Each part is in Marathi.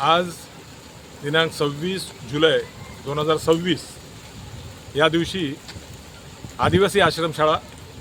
आज दिनांक 26 जुलै 2026 या दिवशी आदिवासी आश्रमशाळा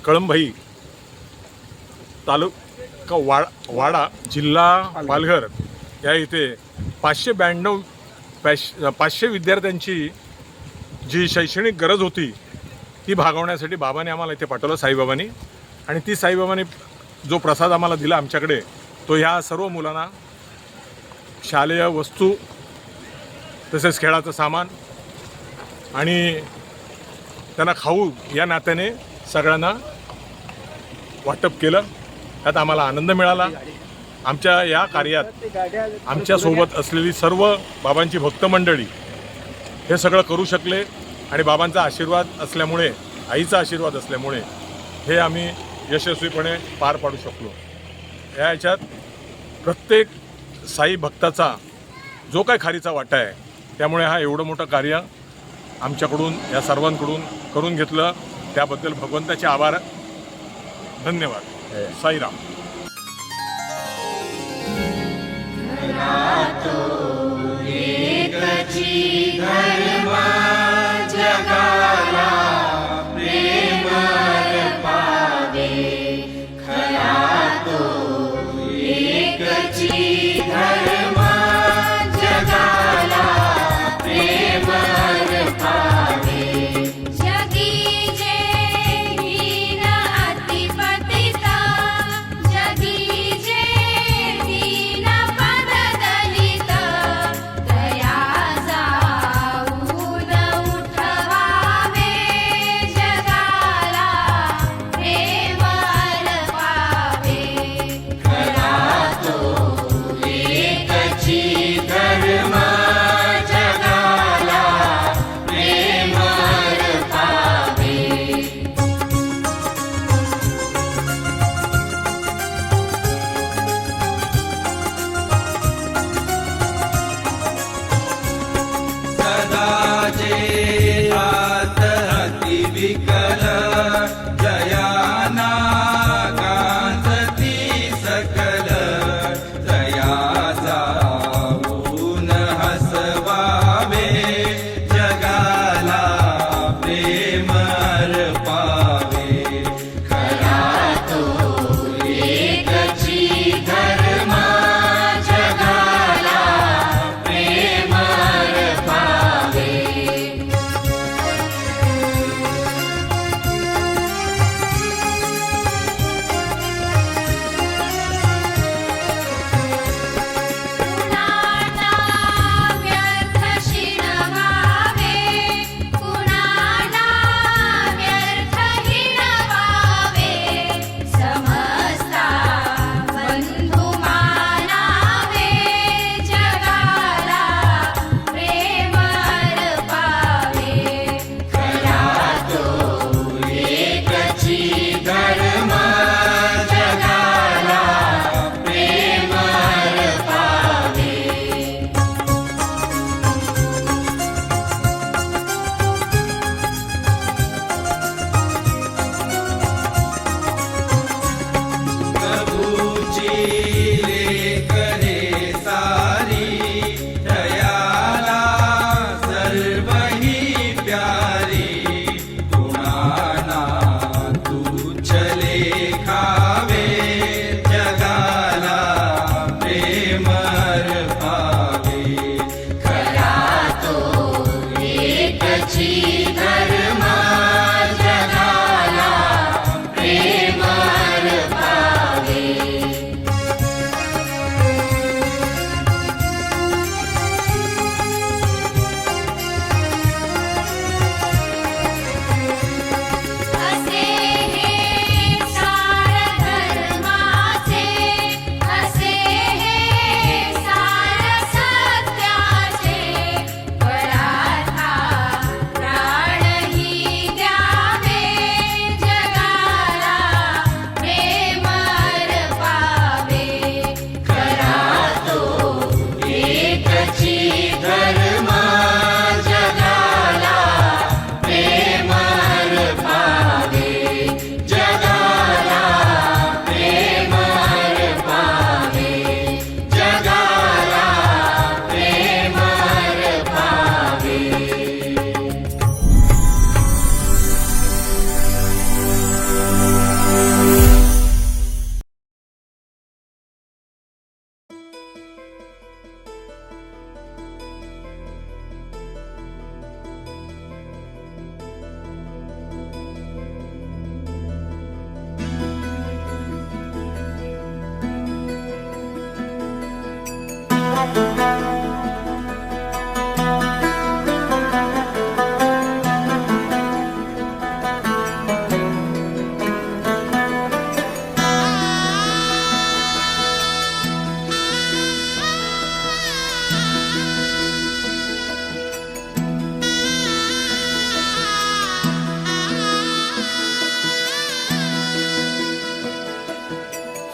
कळंभाई तालुका वाडा जिल्हा पालघर या इथे 592 विद्यार्थ्यांची जी शैक्षणिक गरज होती ती भागवण्यासाठी बाबांनी आम्हाला इथे पाठवलं, साईबाबांनी. आणि ती साईबाबांनी जो प्रसाद आम्हाला दिला आमच्याकडे, तो ह्या सर्व मुलांना शालेय वस्तू तसेच खेळाचं सामान आणि त्यांना खाऊ या नात्याने सगळ्यांना वाटप केलं. त्यात आम्हाला आनंद मिळाला. आमच्या या कार्यात आमच्यासोबत असलेली सर्व बाबांची भक्त मंडळी हे सगळं करू शकले आणि बाबांचा आशीर्वाद असल्यामुळे, आईचा आशीर्वाद असल्यामुळे हे आम्ही यशस्वीपणे पार पाडू शकलो. याच्यात प्रत्येक साई भक्ताचा जो काय खारीचा वाटा आहे, त्यामुळे हा एवढं मोठं कार्य आमच्याकडून या सर्वांकडून करून घेतलं. त्याबद्दल भगवंताचे आभार. धन्यवाद. साईराम.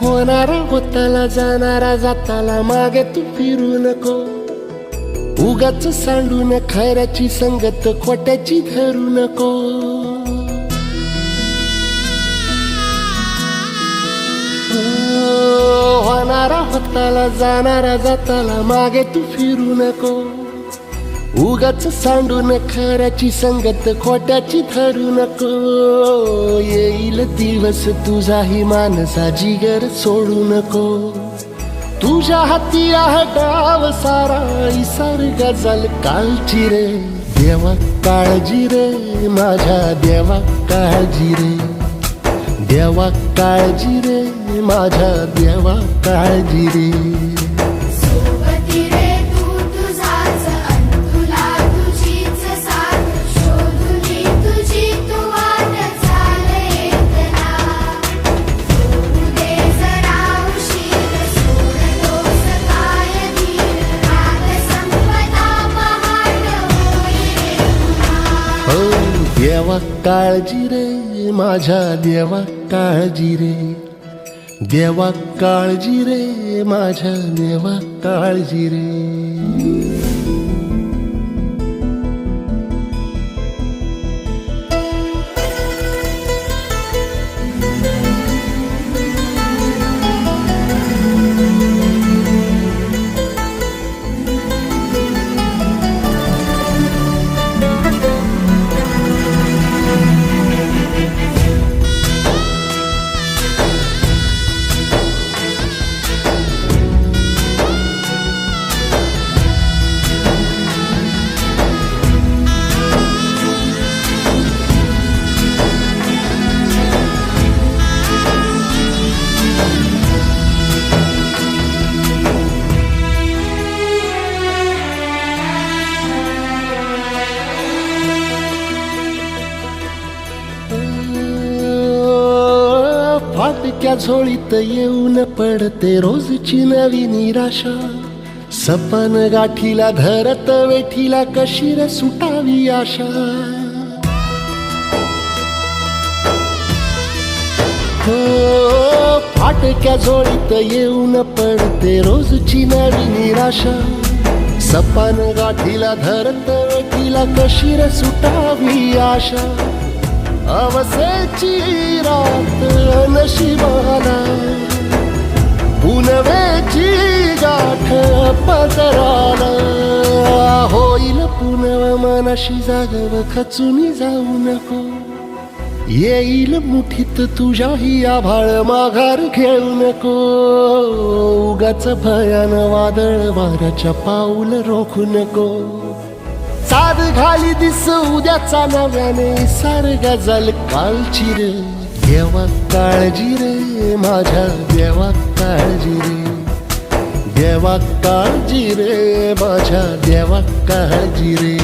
होणारा होताला जाणारा जाताला मागे तू फिरू नको. उगाच सांडून खऱ्याची संगत खोट्याची धरू नको. होणारा होताला जाणारा जाताला मागे तू फिरू नको. उगाच सांडून खऱ्याची संगत खोट्याची धरू नको. येईल दिवस तुझाही मानसा जिगर सोडू नको. तुझ्या हाती आहे डाव सारा इसार गजल कालची रे. देवा काळजी रे माझ्या देवा काळजी रे. देवा काळजी रे माझ्या देवा काळजी रे. सोबती रे तू तुझाच अन तुला तुझीच साथ. शोधुनी तुझी तू वाट चाल येतना. होऊ दे जरा उशीर सोडतोस काय धीर. रात संपदा पहाट होई रे पुन्हा. हो देवा काळजी रे माझ्या देवा काळजी रे. देवा काळजी रे माझ्या देवा काळजी रे. फाटक्या झोळीत येऊन पडते रोजची नवी निराशा. सपन गाठीला धरत वेठीला कशी रे सुटावी आशा. हो फाटक्या झोळीत येऊन पडते रोजची नवी निराशा. सपन गाठीला धरत वेठीला कशी रे सुटावी आशा. अवसेची रात नशिबाला पुनवेची गाठ पदराला. होईल पुनव मनाशी जागव खचून जाऊ नको. येईल मुठीत तुझ्याही आभाळ माघार घेऊ नको. उगाच भयान वादळ वाऱ्याच्या पाऊल रोखू नको. साध घाली दिस उद्याचा नव्याने सार गजल कालची रे. देवा काळजी रे माझ्या देवा काळजी रे. देवा काळजी रे माझ्या देवा काळजी रे.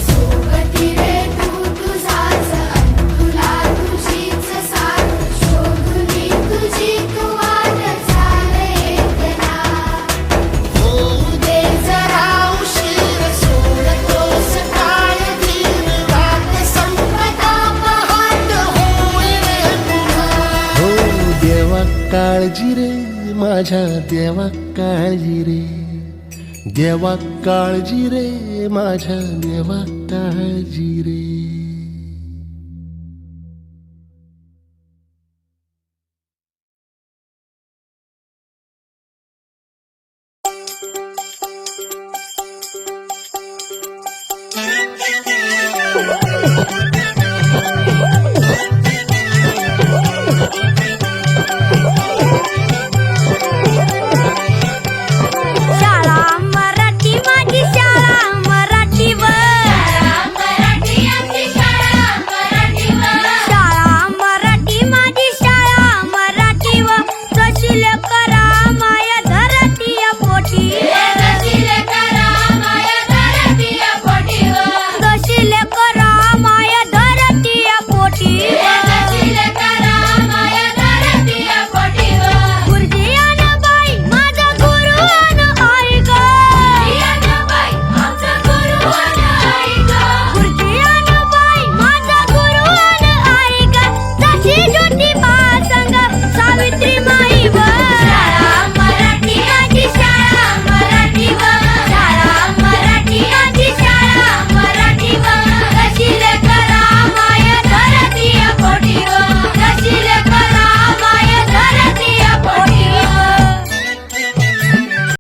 सोबती रे तू तुझाच अन तुला तुझीच साथ. शोधुनी तुझी तू वाट चाल येतना. होऊ दे जरा उशीर सोडतोस काय धीर. रात संपदा पहाट होई रे पुन्हा. हो देवा काळजी रे माझ्या देवा काळजी रे. देवा काळजी रे माझ्या देवा काळजी रे.